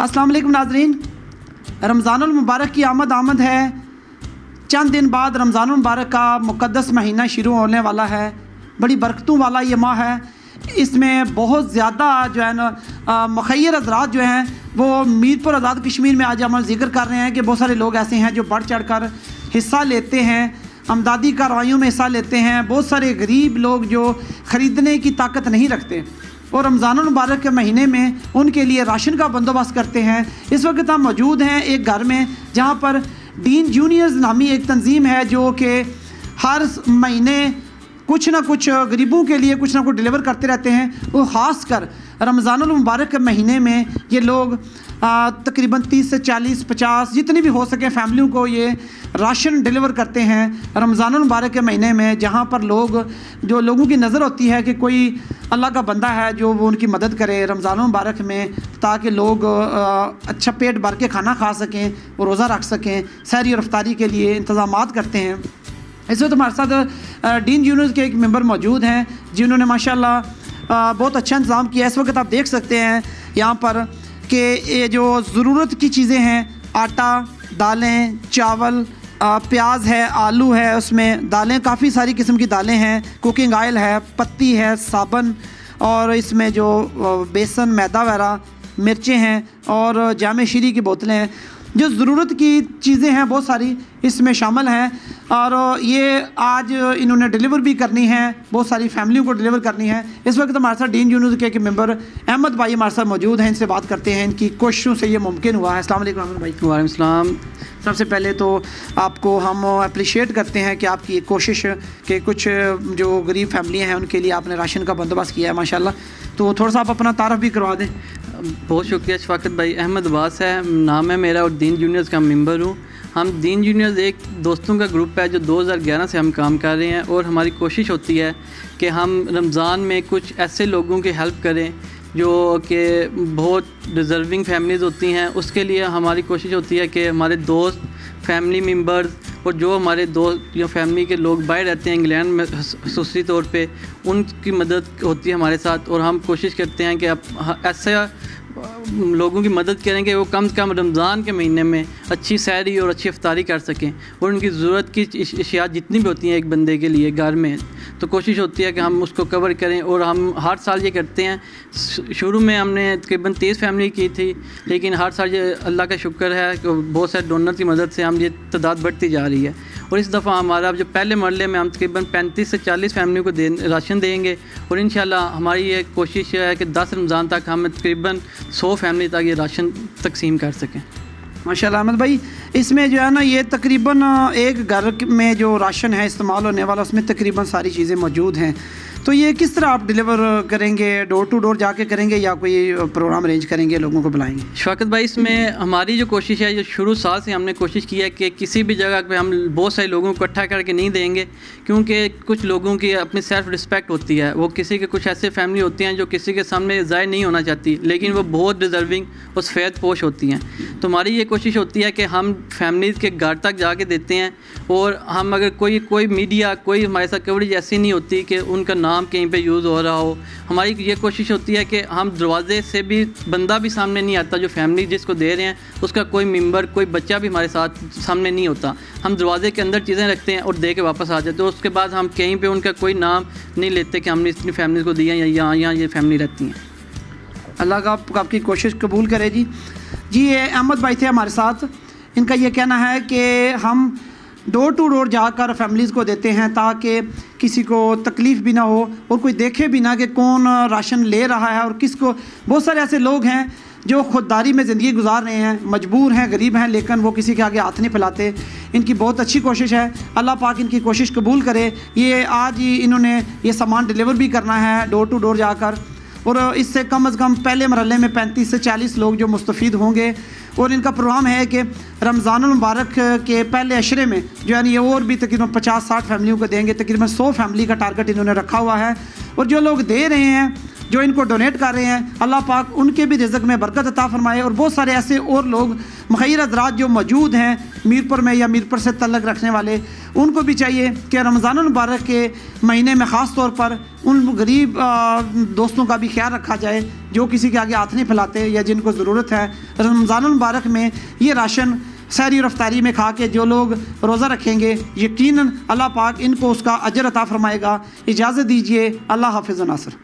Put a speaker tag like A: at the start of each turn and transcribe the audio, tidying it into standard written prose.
A: अस्सलाम वालेकुम नाज़रीन, रमज़ानुल मुबारक की आमद है। चंद दिन बाद रमज़ानुल मुबारक का मुक़द्दस महीना शुरू होने वाला है। बड़ी बरकतों वाला ये माह है। इसमें बहुत ज़्यादा जो है ना मुख़य्यर हज़रात जो हैं वो मीरपुर आज़ाद कश्मीर में आज हम जिक्र कर रहे हैं कि बहुत सारे लोग ऐसे हैं जो बढ़ चढ़ कर हिस्सा लेते हैं, अमदादी कार्रवाइयों में हिस्सा लेते हैं। बहुत सारे गरीब लोग जो ख़रीदने की ताकत नहीं रखते और रमज़ानुल मुबारक के महीने में उनके लिए राशन का बंदोबस्त करते हैं। इस वक्त हम मौजूद हैं एक घर में जहाँ पर डीन जूनियर्स नामी एक तंजीम है जो कि हर महीने कुछ ना कुछ गरीबों के लिए कुछ ना कुछ डिलीवर करते रहते हैं। वो ख़ास कर रमज़ानुल मुबारक के महीने में ये लोग तकरीबन 30 से 40 50 जितनी भी हो सके फैमिलियों को ये राशन डिलीवर करते हैं रमज़ानुल मुबारक के महीने में, जहाँ पर लोगों की नज़र होती है कि कोई अल्लाह का बंदा है जो वो उनकी मदद करे रमज़ानुल मुबारक में, ताकि लोग अच्छा पेट भर के खाना खा सकें और रोज़ा रख सकें। सहरी और इफ्तारी के लिए इंतज़ामात करते हैं। इस वक्त हमारे साथ डीन जूनियर्स के एक मेंबर मौजूद हैं जिन्होंने माशाल्लाह बहुत अच्छा इंतज़ाम किया। इस वक्त आप देख सकते हैं यहाँ पर कि ये जो ज़रूरत की चीज़ें हैं, आटा, दालें, चावल, प्याज है, आलू है, उसमें दालें काफ़ी सारी किस्म की दालें हैं, कुकिंग ऑयल है, पत्ती है, साबुन, और इसमें जो बेसन, मैदा वगैरह, मिर्चें हैं और जामे शीरी की बोतलें हैं। जो ज़रूरत की चीज़ें हैं बहुत सारी इसमें शामिल हैं और ये आज इन्होंने डिलीवर भी करनी है, बहुत सारी फैमिलियों को डिलीवर करनी है। इस वक्त हमारे साथ डीन जूनियर्स के एक मेंबर अहमद भाई हमारे साथ मौजूद हैं। इनसे बात करते हैं, इनकी कोशिशों से ये मुमकिन हुआ है। अस्सलाम वालेकुम अहमद भाई।
B: वालेकुम सलाम।
A: सबसे पहले तो आपको हम अप्रिशिएट करते हैं कि आपकी कोशिश कि कुछ जो गरीब फैमिलियाँ हैं उनके लिए आपने राशन का बंदोबस्त किया है माशाल्लाह। तो थोड़ा सा आप अपना तारफ़ भी करवा दें।
B: बहुत शुक्रिया शफ़ाकत भाई। अहमद अब्बास है नाम है मेरा और दीन जूनियर्स का मेंबर हूँ। हम दीन जूनियर्स एक दोस्तों का ग्रुप है जो 2011 से हम काम कर रहे हैं और हमारी कोशिश होती है कि हम रमज़ान में कुछ ऐसे लोगों की हेल्प करें जो कि बहुत डिज़र्विंग फैमिलीज़ होती हैं। उसके लिए हमारी कोशिश होती है कि हमारे दोस्त, फैमिली मेम्बर्स और जो हमारे दोस्त या फैमिली के लोग बाहर रहते हैं इंग्लैंड में खसूसी तौर पे, उनकी मदद होती है हमारे साथ और हम कोशिश करते हैं कि अब ऐसा लोगों की मदद करेंगे वो कम से कम रमज़ान के महीने में अच्छी सहरी और अच्छी इफ्तारी कर सकें और उनकी ज़रूरत की अशिया जितनी भी होती हैं एक बंदे के लिए घर में, तो कोशिश होती है कि हम उसको कवर करें। और हम हर साल ये करते हैं। शुरू में हमने तकरीबन 30 फैमिली की थी, लेकिन हर साल ये अल्लाह का शुक्र है कि बहुत सारे डोनर की मदद से हम ये तादाद बढ़ती जा रही है। और इस दफ़ा हमारा जो पहले मरले में हम तकरीबन 35 से 40 फैमिलियों को राशन देंगे और इंशाल्लाह हमारी ये कोशिश है कि 10 रमज़ान तक हम तकरीबन 100 फैमिली तक ये राशन तकसीम कर सकें।
A: माशाल्लाह अहमद भाई, इसमें जो है ना ये तकरीबन एक घर में जो राशन है इस्तेमाल होने वाला उसमें तकरीबन सारी चीज़ें मौजूद हैं। तो ये किस तरह आप डिलीवर करेंगे? डोर टू डोर जाके करेंगे या कोई प्रोग्राम अरेंज करेंगे, लोगों को बुलाएंगे?
B: शफ़ाकत भाई, इसमें हमारी जो कोशिश है, जो शुरू साल से हमने कोशिश की है कि किसी भी जगह पे हम बहुत सारे लोगों को इकट्ठा करके नहीं देंगे, क्योंकि कुछ लोगों की अपनी सेल्फ़ रिस्पेक्ट होती है। वो किसी के कुछ ऐसे फैमिली होती हैं जो किसी के सामने ज़ाहिर नहीं होना चाहती, लेकिन वो बहुत डिज़र्विंग और सफ़ेद पोश होती हैं। तो हमारी ये कोशिश होती है कि हम फैमिलीज़ के घर तक जाके देते हैं और हम अगर कोई मीडिया, कोई हमारे साथ कवरेज ऐसी नहीं होती कि उनका नाम कहीं पे यूज़ हो रहा हो। हमारी ये कोशिश होती है कि हम दरवाजे से भी बंदा भी सामने नहीं आता, जो फैमिली जिसको दे रहे हैं उसका कोई मेंबर, कोई बच्चा भी हमारे साथ सामने नहीं होता। हम दरवाजे के अंदर चीज़ें रखते हैं और दे के वापस आ जाते हैं। उसके बाद हम कहीं पे उनका कोई नाम नहीं लेते कि हमने इतनी फैमिली को दिया या यहाँ ये फैमिली रहती हैं।
A: अल्लाह का आपकी कोशिश कबूल करे जी। ये अहमद भाई थे हमारे साथ। इनका ये कहना है कि हम डोर टू डोर जाकर फैमिलीज़ को देते हैं ताकि किसी को तकलीफ़ भी ना हो और कोई देखे भी ना कि कौन राशन ले रहा है और किसको। बहुत सारे ऐसे लोग हैं जो खुददारी में ज़िंदगी गुजार रहे हैं, मजबूर हैं, गरीब हैं, लेकिन वो किसी के आगे हाथ नहीं फैलाते। इनकी बहुत अच्छी कोशिश है, अल्लाह पाक इनकी कोशिश कबूल करे। ये आज ही इन्होंने ये सामान डिलीवर भी करना है डोर टू डोर जाकर और इससे कम से कम पहले मरहले में 35 से 40 लोग जो मुस्तफ़ीद होंगे। और इनका प्रोग्राम है कि रमज़ानुल मुबारक के पहले अशरे में जो है ये और भी तकरीबन 50-60 फैमिलियों को देंगे। तकरीबन 100 फैमिली का टारगेट इन्होंने रखा हुआ है। और जो लोग दे रहे हैं, जो इनको डोनेट कर रहे हैं, अल्लाह पाक उनके भी रिज़्क़ में बरकत अता फ़रमाए। और बहुत सारे ऐसे और लोग मुख़य्यर हज़रात जो मौजूद हैं मीरपुर में या मीरपुर से तल्लक रखने वाले, उनको भी चाहिए कि रमज़ान मुबारक के महीने में ख़ास तौर पर उन गरीब दोस्तों का भी ख्याल रखा जाए जो किसी के आगे हाथ नहीं फैलाते या जिनको ज़रूरत है। रमज़ान मुबारक में ये राशन सहरी और इफ्तारी में खा के जो लोग रोज़ा रखेंगे, यकीनन अल्लाह पाक इनको उसका अजर अता फरमाएगा। इजाज़त दीजिए, अल्लाह हाफ़िज़ नासर।